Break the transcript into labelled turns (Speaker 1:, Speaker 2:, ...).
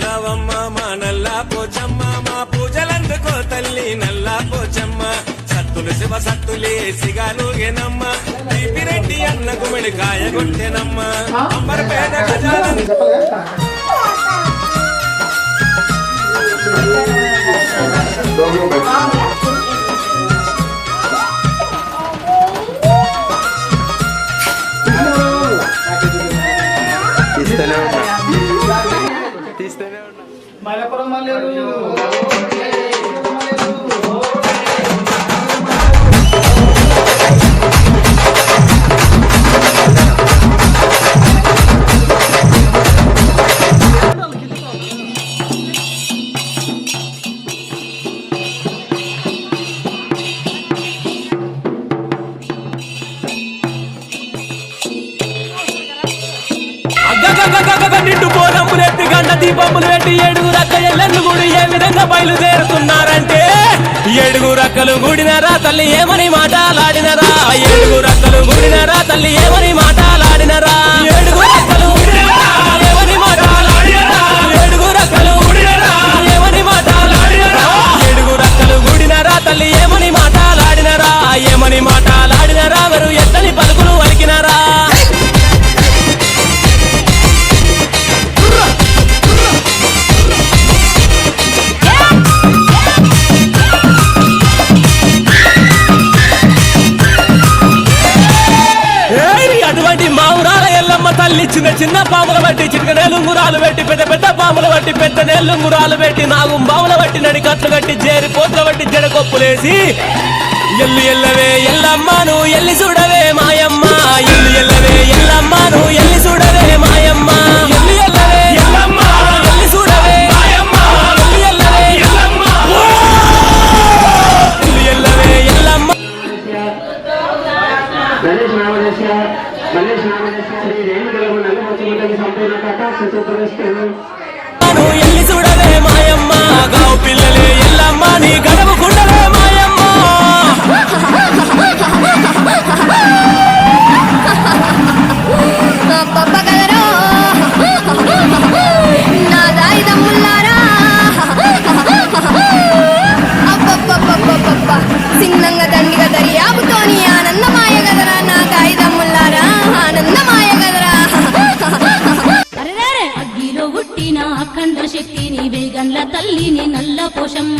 Speaker 1: రావమ్మ మా నల్లా పోచమ్మ మా పూజలందుకో తల్లి నల్లా పోచమ్మ సత్తులు శివ సత్తులే సిగాలుగేనమ్మ తీపిరెడ్డి అన్న గుమిడి కాయ కొట్టెనమ్మ అంబరపేట గజాలను తీస్తూనే ఉన్నా మైలపురం మల్లెలు
Speaker 2: నిండు పోరమ్ములు ఎత్తి గంట దీపములు పెట్టి ఏడుగురు అక్క ఎల్లెన్ను గుడి ఏ విధంగా బయలుదేరుతున్నారంటే ఏడుగురు అక్కలు గుడినరా తల్లి ఏమని మాటలాడినరా ఏడుగురు అక్కలు గుడినరా తల్లి ఏమని మాటలాడినరా ఏడుగురు అక్కలు ఏమని మాటలాడినరా ఏడుగురు అక్కలు ఏమని మాటలాడినరా ఏడుగురు అక్కలు గుడినరా తల్లి ఏమని మాటలాడినరా ఏమని మాటలాడినరా మరి ఎత్తని పలుకులు వలికినరా తల్లి చిన్న చిన్న పాములు బట్టి చిటికనేలుంగురాలు పెట్టి పెద్ద పెద్ద పాములు బట్టి పెద్ద నేలుంగురాలు పెట్టి నాగుం బావుల బట్టి నడికట్లు కట్టి జేరి పోట్ల బట్టి జడకొప్పులేసి ఎల్లు ఎల్లవే ఎల్లమ్మను ఎల్లి చూడవే మాయమ్మ ఎల్లు ఎల్లవే ఎల్లమ్మను ఎల్లి చూడవే మాయమ్మ ఎల్లు ఎల్లవే ఎల్లమ్మ ఎల్లి చూడవే మాయమ్మ ఎల్లు ఎల్లవే ఎల్లమ్మ ఎల్లు ఎల్లవే ఎల్లమ్మ ఎల్లి చూడవే మాయమ్మ గావు పిల్లలే ఎల్లమ్మ నీ గడవ కుండవే మాయమ్మ
Speaker 3: పప్ప కదరో నా దాయిదమ్ముల్లారా అబ్బబ్బబ్బబ్బబ్బ సిన్నంగా దండిగా దర్యాబుతోని ఆనందమాయ గదరా నా దాయిదమ్ముల్లారా ఆనందమాయ గదరా
Speaker 4: అగ్గిలో పుట్టిన అఖండ శక్తిని వేగండ్ల తల్లిని నల్ల పోషమ్మ